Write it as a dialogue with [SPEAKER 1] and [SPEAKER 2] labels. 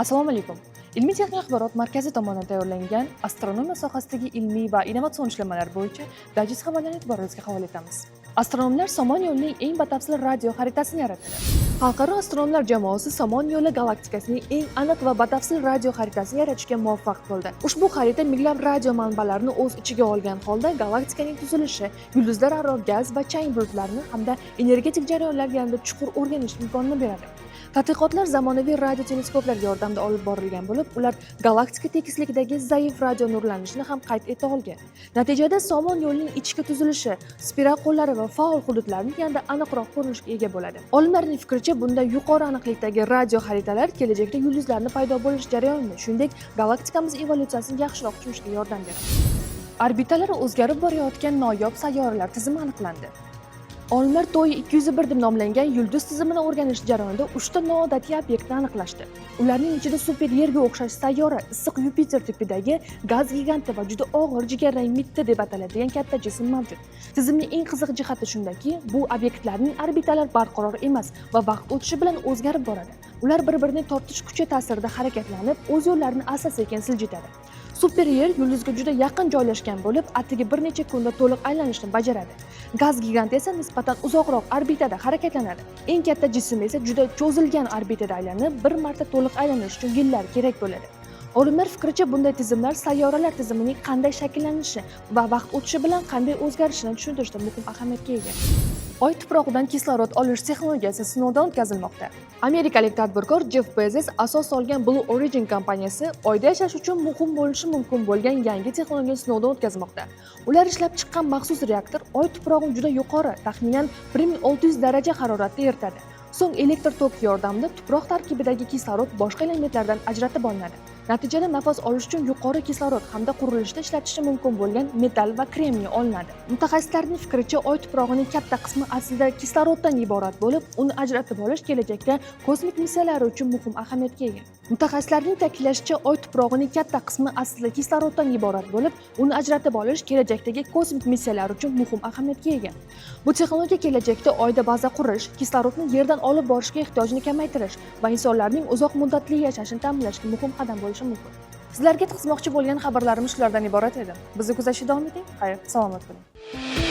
[SPEAKER 1] Assalomu alaykum. Ilmiy texnik axborot markazi tomonidan tayyorlangan astronomiya sohasidagi ilmiy va innovatsion ishlanmalar bo'yicha dajiz xabarlarni e'tiboringizga havola etamiz. Astronomlar Somon yo'lining eng batafsil radio xaritasini yaratdi. Xalqaro astronomlar jamoasi Somon yo'li galaktikasining eng aniq va batafsil radio xaritasini yaratishga muvaffaq bo'ldi. Ushbu xarita minglab radio manbalarini o'z ichiga olgan holda galaktikaning tuzilishi, yulduzlararo gaz va chang bulutlarini hamda energetik jarayonlar yanada chuqur o'rganish imkonini beradi. Tadqiqotlar zamonaviy radio teleskoplar yordamida olib borilgan bo'lib, ular galaktika tekisligidagi zaif radio nurlanishini ham qayd eta olgan. Natijada Somon yo'lining ichki tuzilishi, spiral qo'llari va faol hududlarning yanada aniqroq ko'rinishga ega bo'ladi. Olimlarning fikricha, bunday yuqori aniqlikdagi radio xaritalar kelajakda yulduzlarning paydo bo'lish jarayonini, shuningdek, galaktikamiz evolyutsiyasini yaxshiroq tushunishga yordam beradi. Orbitalari o'zgarib borayotgan noyob sayyoralar tizimi aniqlandi. Olimlar Toy 201 deb nomlangan yulduz tizimini o'rganish jarayonida 3 ta noodatiy obyektni aniqlashdi. Ularning ichida super Yerga o'xshash sayyora, issiq Yupiter tipidagi gaz giganti va juda og'ir jigarrang mitti deb ataladigan katta jism mavjud. Tizimning eng qiziq jihati shundaki, bu obyektlarning orbitalari barqaror emas va vaqt o'tishi bilan o'zgarib boradi. Ular bir-birini tortish kuchi ta'sirida harakatlanib, o'z yo'llarini asta-sekin siljitadi. Super Yer yulduzga juda yaqin joylashgan bo'lib, atigi bir necha kunda to'liq aylanishni bajaradi. Gaz giganti esa nisbatan uzoqroq orbitada harakatlanadi. Eng katta jism esa juda cho'zilgan orbitada aylanib, bir marta to'liq aylanish uchun yillar kerak bo'ladi. Olimlar fikricha, bunday tizimlar sayyoralar tizimining qanday shakllanishi va vaqt o'tishi bilan qanday o'zgarishini tushuntirishda muhim ahamiyatga ega. Oy tuprog'idan kislorod olish texnologiyasi sinovdan o'tkazilmoqda. Amerikalik tadbirkor Jeff Bezos asos solgan Blue Origin kompaniyasi Oyda yashash uchun muhim bo'lishi mumkin bo'lgan yangi texnologiyani sinovdan o'tkazmoqda. Ular ishlab chiqqan maxsus reaktor Oy tuprog'ini juda yuqori, taxminan 1600 daraja haroratda eritadi. So'ng elektr tok yordamida tuproq tarkibidagi kislorod boshqa elementlardan ajratib olinadi. Natijada nafas olish uchun yuqori kislorod hamda qurilishda ishlatishi mumkin bo'lgan metall va kremniy olinadi. Mutaxassislarning fikricha, Oy tuprog'ining katta qismi aslida kisloroddan iborat bo'lib, uni ajratib olish kelajakda kosmik missiyalar uchun muhim ahamiyatga ega. Mutaxassislarning ta'kidlashicha, Oy tuprog'ining katta qismi aslida kisloroddan iborat bo'lib, uni ajratib olish kelajakdagi kosmik missiyalar uchun muhim ahamiyatga ega. Bu texnologiya kelajakda Oyda baza qurish, kislorodni Yerdan olib borishga ehtiyojni kamaytirish va insonlarning uzoq muddatli yashashini ta'minlashga muhim qadam bo'lishi mumkin. Sizlarga yetkazmoqchi bo'lgan xabarlarimiz shulardan iborat edi. Bizni kuzatishda davom eting. Xayr, salomat bo'ling.